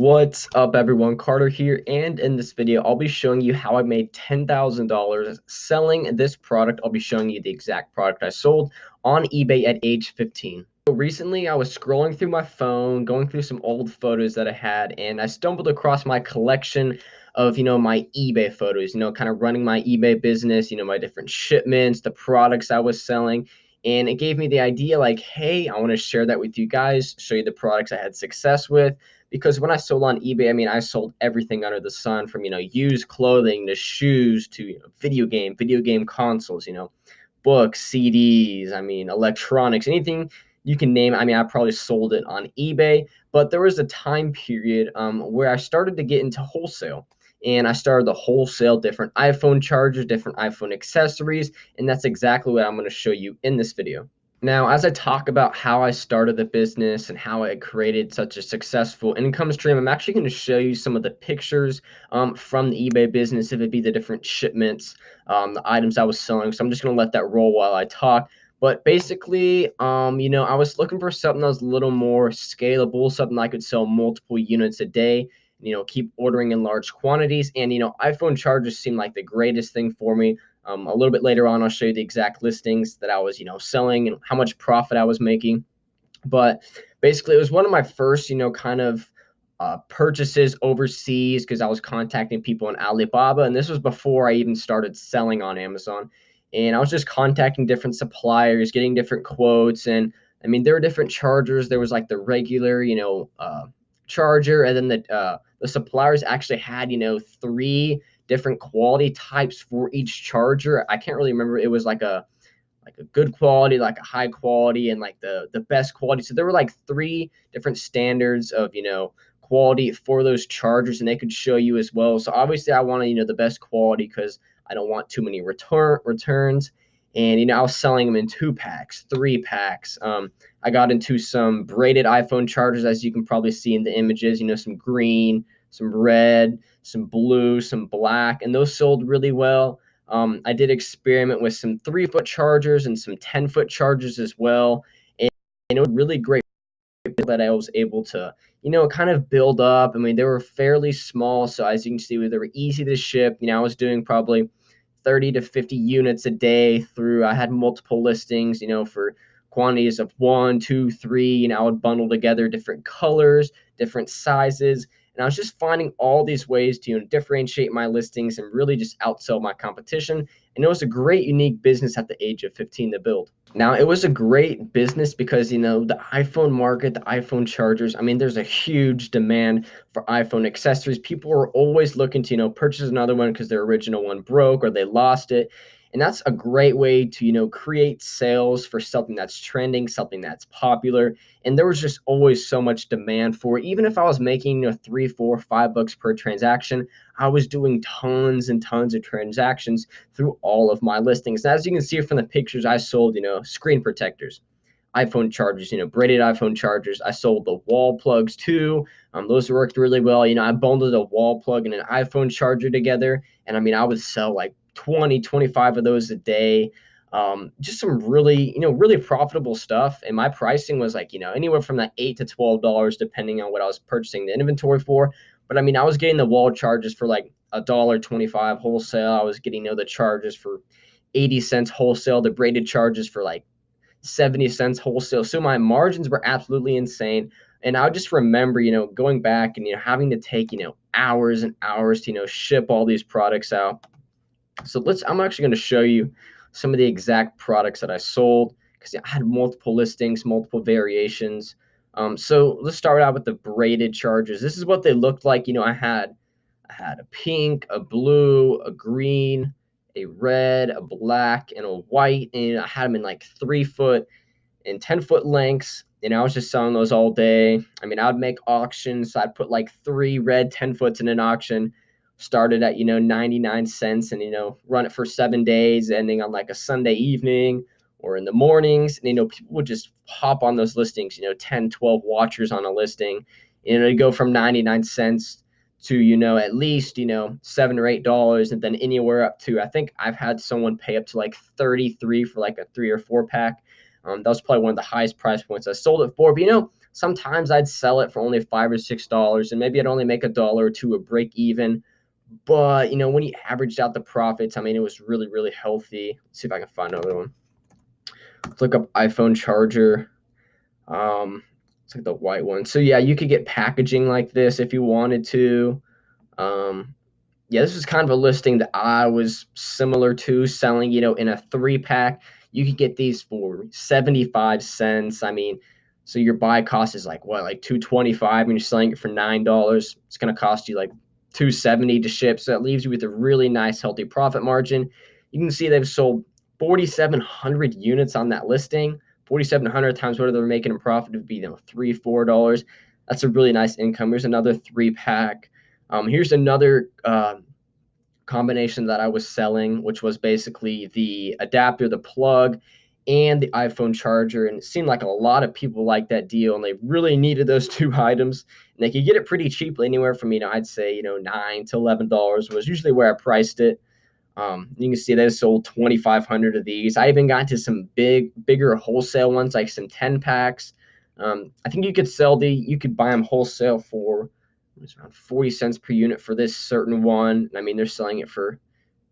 What's up, everyone? Carter here, and in this video, I'll be showing you how I made $10,000 selling this product. I'll be showing you the exact product I sold on eBay at age 15. So recently, I was scrolling through my phone, going through some old photos that I had, and I stumbled across my collection of, my eBay photos, kind of running my eBay business, my different shipments, the products I was selling. And it gave me the idea like, hey, I want to share that with you guys, show you the products I had success with because when I sold on eBay, I sold everything under the sun from, used clothing to shoes to video game consoles, books, CDs, electronics, anything you can name. I probably sold it on eBay, but there was a time period where I started to get into wholesale. And I started to wholesale different iPhone chargers, different iPhone accessories, and that's exactly what I'm going to show you in this video. Now, as I talk about how I started the business and how it created such a successful income stream, I'm actually going to show you some of the pictures from the eBay business, if it be the different shipments, the items I was selling. So I'm just going to let that roll while I talk. But basically, I was looking for something that was a little more scalable, something I could sell multiple units a day, keep ordering in large quantities. And, iPhone chargers seemed like the greatest thing for me. A little bit later on, I'll show you the exact listings that I was, selling and how much profit I was making. But basically, it was one of my first, kind of purchases overseas because I was contacting people on Alibaba, and this was before I even started selling on Amazon. And I was just contacting different suppliers, getting different quotes, and there were different chargers. There was like the regular, charger, and then the suppliers actually had, three different quality types for each charger. I can't really remember. It was like a good quality, like a high quality, and like the best quality. So there were like three different standards of quality for those chargers, and they could show you as well. So obviously, I wanted the best quality because I don't want too many returns. And I was selling them in 2 packs, 3 packs. I got into some braided iPhone chargers, as you can probably see in the images. Some green, some red, some blue, some black, and those sold really well. I did experiment with some 3-foot chargers and some 10-foot chargers as well. And it was really great that I was able to, kind of build up. They were fairly small. So as you can see, they were easy to ship. I was doing probably 30 to 50 units a day through, I had multiple listings, for quantities of 1, 2, 3, I would bundle together different colors, different sizes. And I was just finding all these ways to differentiate my listings and really just outsell my competition. And it was a great, unique business at the age of 15 to build. Now, it was a great business because, the iPhone market, the iPhone chargers, there's a huge demand for iPhone accessories. People are always looking to, purchase another one because their original one broke or they lost it. And that's a great way to, create sales for something that's trending, something that's popular. And there was just always so much demand for it. Even if I was making, 3, 4, $5 per transaction, I was doing tons and tons of transactions through all of my listings. And as you can see from the pictures, I sold, screen protectors, iPhone chargers, braided iPhone chargers. I sold the wall plugs too. Those worked really well. I bundled a wall plug and an iPhone charger together. And I would sell like 20, 25 of those a day. Just some really, really profitable stuff. And my pricing was like, anywhere from that $8 to $12, depending on what I was purchasing the inventory for. But I was getting the wall charges for like $1.25 wholesale. I was getting, the charges for 80 cents wholesale, the braided charges for like 70 cents wholesale. So my margins were absolutely insane. And I just remember, going back and, having to take, hours and hours to, ship all these products out. So I'm actually going to show you some of the exact products that I sold because I had multiple listings, multiple variations. So let's start out with the braided chargers. This is what they looked like. I had a pink, a blue, a green, a red, a black, and a white, and I had them in like 3-foot and 10-foot lengths. And I was just selling those all day. I'd make auctions. So I'd put like 3 red 10-foots in an auction, started at 99 cents, and run it for 7 days, ending on like a Sunday evening or in the mornings. And people would just hop on those listings, 10, 12 watchers on a listing, and it'd go from 99 cents to at least $7 or $8, and then anywhere up to, I think I've had someone pay up to like 33 for like a 3 or 4 pack. That was probably one of the highest price points I sold it for. But sometimes I'd sell it for only $5 or $6, and maybe I'd only make $1 or $2 a break even. But when you averaged out the profits, I mean, it was really, really healthy. Let's see if I can find another one. Let's look up iPhone charger. It's like the white one. So yeah, you could get packaging like this if you wanted to. Um, yeah, this was kind of a listing that I was similar to selling, in a 3-pack. You could get these for 75 cents. I mean, so your buy cost is like what, like 2.25, and you're selling it for $9. It's going to cost you like 2.70 to ship. So that leaves you with a really nice, healthy profit margin. You can see they've sold 4,700 units on that listing. 4,700 times what they're making in profit would be, $3-4. That's a really nice income. Here's another 3-pack. Here's another combination that I was selling, which was basically the adapter, the plug, and the iPhone charger. And it seemed like a lot of people liked that deal, and they really needed those 2 items. And they could get it pretty cheaply, anywhere from, I'd say, $9 to $11 was usually where I priced it. You can see they sold 2,500 of these. I even got to some bigger wholesale ones, like some 10-packs. I think you could buy them wholesale for, it was around 40 cents per unit for this certain one. I mean, they're selling it for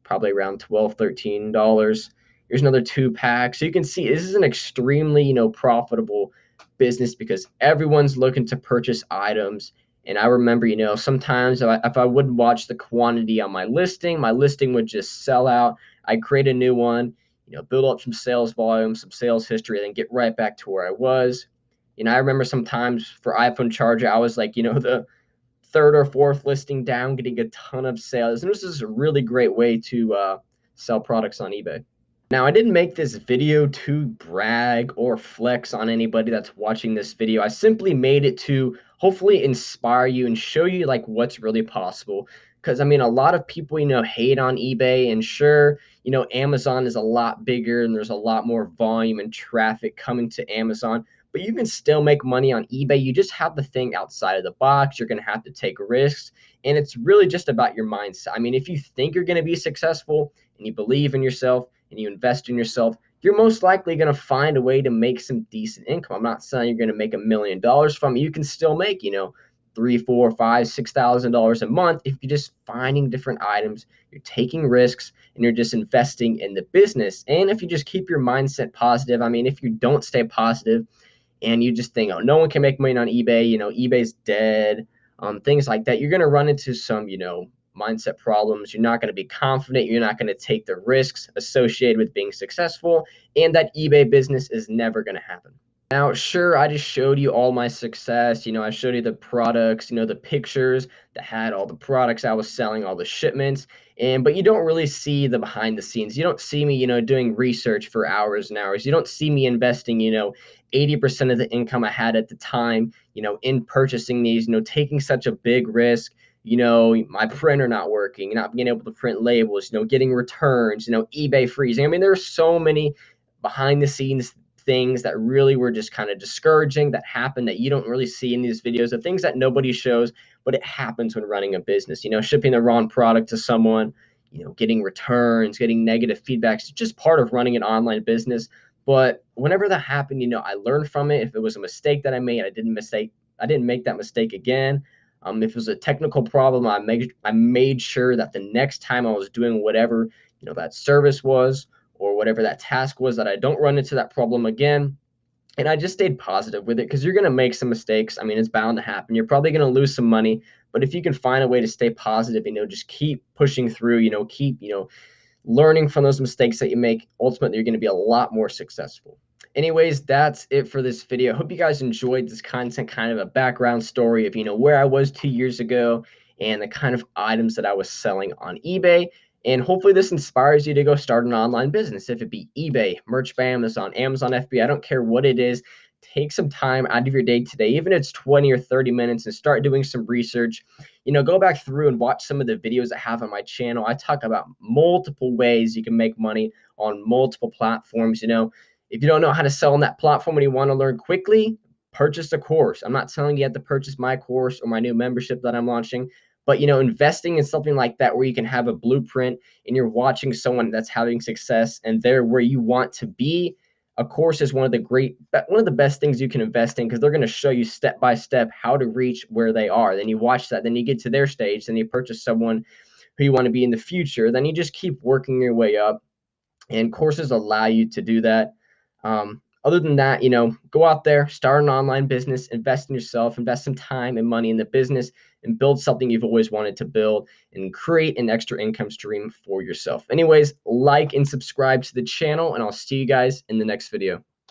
probably around $12, $13. Here's another 2-pack. So you can see this is an extremely, profitable business because everyone's looking to purchase items. And I remember, sometimes if I wouldn't watch the quantity on my listing would just sell out. I'd create a new one, build up some sales volume, some sales history, and then get right back to where I was. I remember sometimes for iPhone charger, I was like, the 3rd or 4th listing down, getting a ton of sales. And this is a really great way to sell products on eBay. Now, I didn't make this video to brag or flex on anybody that's watching this video. I simply made it to hopefully inspire you and show you like what's really possible. Because I mean, a lot of people, hate on eBay, and sure, Amazon is a lot bigger and there's a lot more volume and traffic coming to Amazon, but you can still make money on eBay. You just have to think outside of the box. You're going to have to take risks, and it's really just about your mindset. I mean, if you think you're going to be successful and you believe in yourself and you invest in yourself, you're most likely going to find a way to make some decent income. I'm not saying you're going to make $1 million from it. You can still make, $3, 4, 5, $6,000 a month if you're just finding different items, you're taking risks, and you're just investing in the business. And if you just keep your mindset positive, I mean, if you don't stay positive and you just think, oh, no one can make money on eBay, eBay's dead, things like that, you're going to run into some, mindset problems. You're not going to be confident. You're not going to take the risks associated with being successful, and that eBay business is never going to happen. Now, sure, I just showed you all my success. I showed you the products, the pictures that had all the products I was selling, all the shipments, but you don't really see the behind the scenes. You don't see me, doing research for hours and hours. You don't see me investing, 80% of the income I had at the time, in purchasing these, taking such a big risk, my printer not working, not being able to print labels, getting returns, eBay freezing. I mean, there's so many behind the scenes things that really were just kind of discouraging that happen that you don't really see in these videos, the things that nobody shows, but it happens when running a business, shipping the wrong product to someone, getting returns, getting negative feedbacks. It's just part of running an online business. But whenever that happened, I learned from it. If it was a mistake that I made, I didn't make that mistake again. If it was a technical problem, I made sure that the next time I was doing whatever, that service was, or whatever that task was, that I don't run into that problem again. And I just stayed positive with it, because you're going to make some mistakes. I mean, it's bound to happen. You're probably going to lose some money, but if you can find a way to stay positive, just keep pushing through, keep, learning from those mistakes that you make, ultimately you're going to be a lot more successful. Anyways, that's it for this video. I hope you guys enjoyed this content, kind of a background story of, where I was 2 years ago and the kind of items that I was selling on eBay. And hopefully this inspires you to go start an online business. If it be eBay, merch by Amazon, Amazon FBA, I don't care what it is. Take some time out of your day today, even if it's 20 or 30 minutes, and start doing some research. Go back through and watch some of the videos I have on my channel. I talk about multiple ways you can make money on multiple platforms. If you don't know how to sell on that platform and you want to learn quickly, purchase a course. I'm not telling you have to purchase my course or my new membership that I'm launching, but investing in something like that where you can have a blueprint and you're watching someone that's having success and they're where you want to be, A course is one of the best things you can invest in, because they're going to show you step by step how to reach where they are. Then you watch that, then you get to their stage, then you purchase someone who you want to be in the future. Then you just keep working your way up, and courses allow you to do that. Other than that, go out there, start an online business, invest in yourself, invest some time and money in the business, and build something you've always wanted to build, and create an extra income stream for yourself. Anyways, like and subscribe to the channel, and I'll see you guys in the next video.